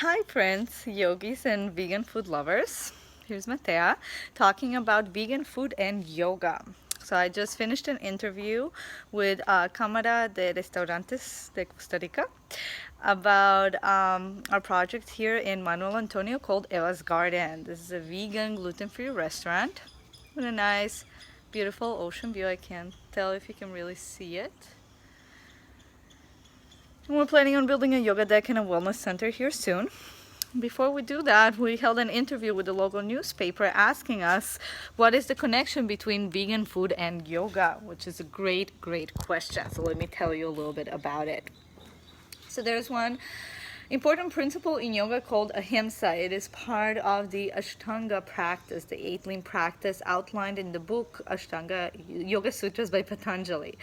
Hi, friends, yogis, and vegan food lovers. Here's Matea talking about vegan food and yoga. So, I just finished an interview with Cámara de Restaurantes de Costa Rica about our project here in Manuel Antonio called Eva's Garden. This is a vegan, gluten free restaurant with a nice, beautiful ocean view. I can't tell if you can really see it. And we're planning on building a yoga deck and a wellness center here soon. Before we do that, we held an interview with the local newspaper asking us what is the connection between vegan food and yoga, which is a great, great question. So let me tell you a little bit about it. So there's one important principle in yoga called Ahimsa. It is part of the Ashtanga practice, the eight-limb practice outlined in the book Ashtanga Yoga Sutras by Patanjali.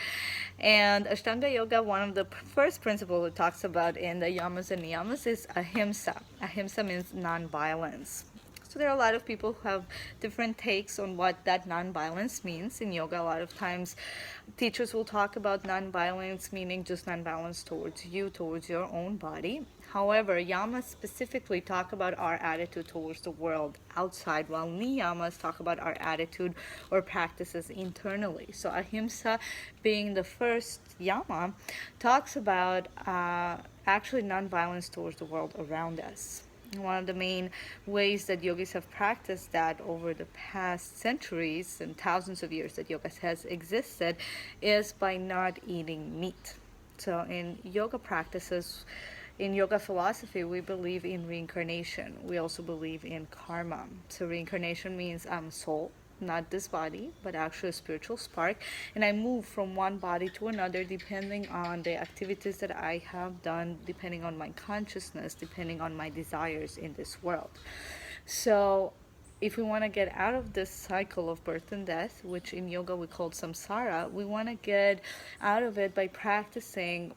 And Ashtanga Yoga, one of the first principles it talks about in the yamas and niyamas is Ahimsa. Ahimsa means non-violence. So there are a lot of people who have different takes on what that nonviolence means in yoga. A lot of times teachers will talk about nonviolence meaning just nonviolence towards you, towards your own body. However, yamas specifically talk about our attitude towards the world outside, while niyamas talk about our attitude or practices internally. So ahimsa, being the first yama, talks about actually nonviolence towards the world around us. One of the main ways that yogis have practiced that over the past centuries and thousands of years that yoga has existed is by not eating meat. So in yoga practices, in yoga philosophy, we believe in reincarnation. We also believe in karma. So reincarnation means I'm a soul, not this body, but actually a spiritual spark. And I move from one body to another depending on the activities that I have done, depending on my consciousness, depending on my desires in this world. So if we want to get out of this cycle of birth and death, which in yoga we call samsara, we want to get out of it by practicing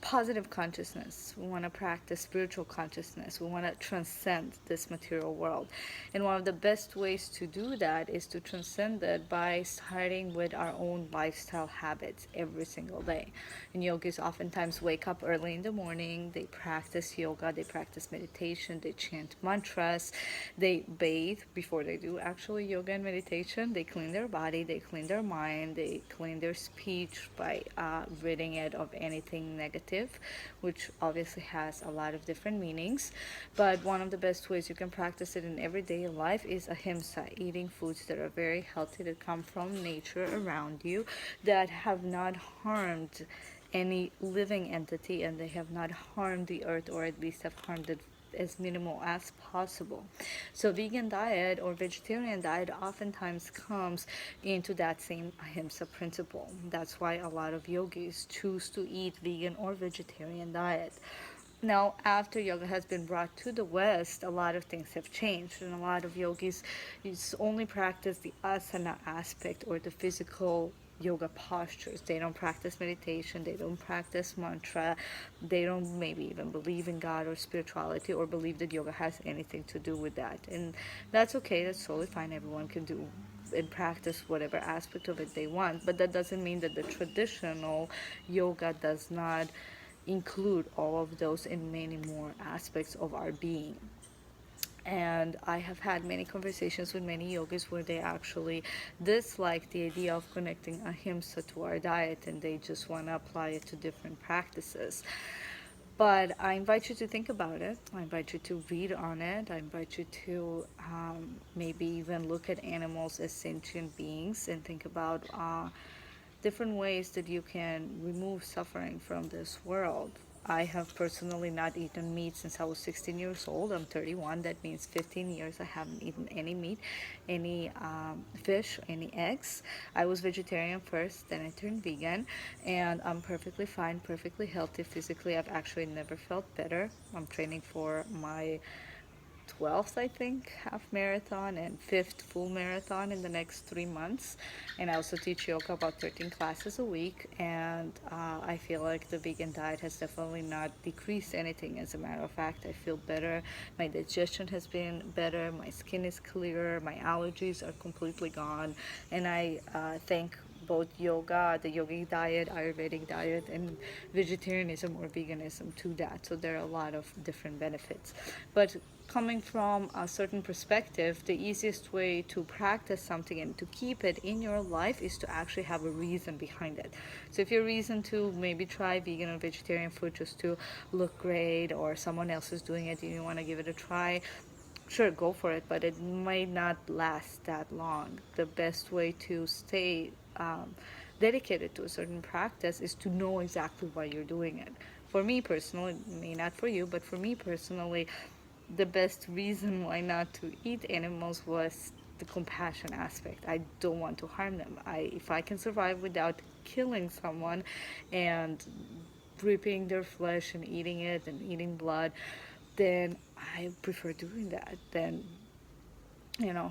positive consciousness. We want to practice spiritual consciousness. We want to transcend this material world. And one of the best ways to do that is to transcend it by starting with our own lifestyle habits every single day. And yogis oftentimes wake up early in the morning, they practice yoga, they practice meditation, they chant mantras, they bathe before they do actually yoga and meditation, they clean their body, they clean their mind, they clean their speech by ridding it of anything negative, which obviously has a lot of different meanings. But one of the best ways you can practice it in everyday life is ahimsa, eating foods that are very healthy, that come from nature around you, that have not harmed any living entity, and they have not harmed the earth, or at least have harmed it as minimal as possible. So vegan diet or vegetarian diet oftentimes comes into that same ahimsa principle. That's why a lot of yogis choose to eat vegan or vegetarian diet. Now, after yoga has been brought to the West, a lot of things have changed, and a lot of yogis only practice the asana aspect or the physical yoga postures. They don't practice meditation, they don't practice mantra, they don't maybe even believe in God or spirituality or believe that yoga has anything to do with that. And that's okay, that's totally fine. Everyone can do and practice whatever aspect of it they want, but that doesn't mean that the traditional yoga does not include all of those and many more aspects of our being. And I have had many conversations with many yogis where they actually dislike the idea of connecting ahimsa to our diet, and they just want to apply it to different practices. But I invite you to think about it. I invite you to read on it. I invite you to maybe even look at animals as sentient beings and think about different ways that you can remove suffering from this world. I have personally not eaten meat since I was 16 years old. I'm 31. That means 15 years I haven't eaten any meat, any fish, any eggs. I was vegetarian first, then I turned vegan, and I'm perfectly fine, perfectly healthy physically. I've actually never felt better. I'm training for my 12th, I think, half marathon and 5th full marathon in the next 3 months. And I also teach yoga about 13 classes a week. And I feel like the vegan diet has definitely not decreased anything. As a matter of fact, I feel better. My digestion has been better. My skin is clearer. My allergies are completely gone. And I thank both yoga, the yogic diet, Ayurvedic diet, and vegetarianism or veganism to that. So there are a lot of different benefits. But coming from a certain perspective, the easiest way to practice something and to keep it in your life is to actually have a reason behind it. So if your reason to maybe try vegan or vegetarian food just to look great, or someone else is doing it and you want to give it a try, sure, go for it, but it might not last that long. The best way to stay dedicated to a certain practice is to know exactly why you're doing it. For me personally, it may not for you, but for me personally, the best reason why not to eat animals was the compassion aspect. I don't want to harm them. If I can survive without killing someone and ripping their flesh and eating it and eating blood, then I prefer doing that than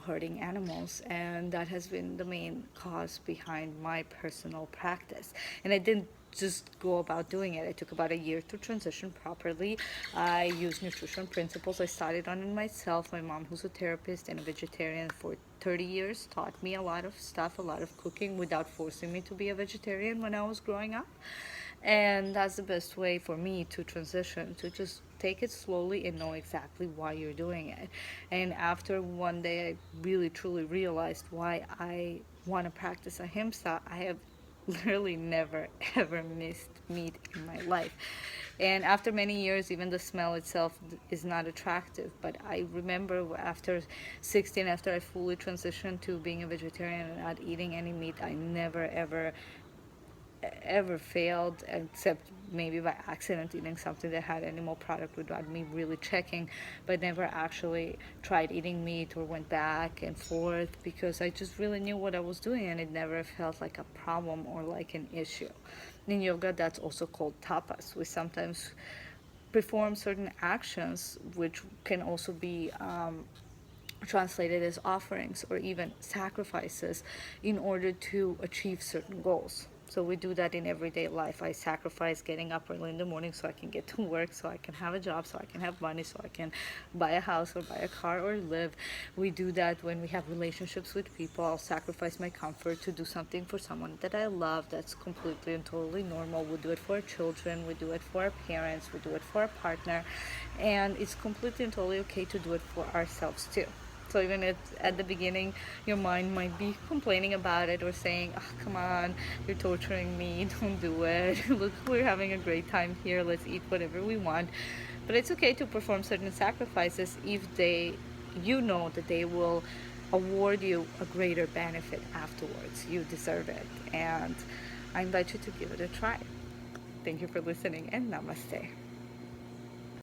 hurting animals. And that has been the main cause behind my personal practice. And I didn't just go about doing it. It took about a year to transition properly. I used nutrition principles. I studied on it myself. My mom, who's a therapist and a vegetarian for 30 years, taught me a lot of stuff, a lot of cooking, without forcing me to be a vegetarian when I was growing up. And that's the best way for me to transition, to just take it slowly and know exactly why you're doing it. And after one day, I really truly realized why I want to practice Ahimsa. I have literally never ever missed meat in my life. And after many years, even the smell itself is not attractive. But I remember after 16, after I fully transitioned to being a vegetarian and not eating any meat, I never ever failed, except maybe by accident eating something that had animal product without me really checking, but never actually tried eating meat or went back and forth, because I just really knew what I was doing and it never felt like a problem or like an issue. In yoga, that's also called tapas. We sometimes perform certain actions which can also be translated as offerings or even sacrifices in order to achieve certain goals. So we do that in everyday life. I sacrifice getting up early in the morning so I can get to work, so I can have a job, so I can have money, so I can buy a house or buy a car or live. We do that when we have relationships with people. I'll sacrifice my comfort to do something for someone that I love. That's completely and totally normal. We do it for our children, we do it for our parents, we do it for our partner, and it's completely and totally okay to do it for ourselves too. So even if at the beginning your mind might be complaining about it or saying, oh, come on, you're torturing me, don't do it. Look, we're having a great time here, let's eat whatever we want. But it's okay to perform certain sacrifices if you know that they will award you a greater benefit afterwards. You deserve it. And I invite you to give it a try. Thank you for listening, and namaste.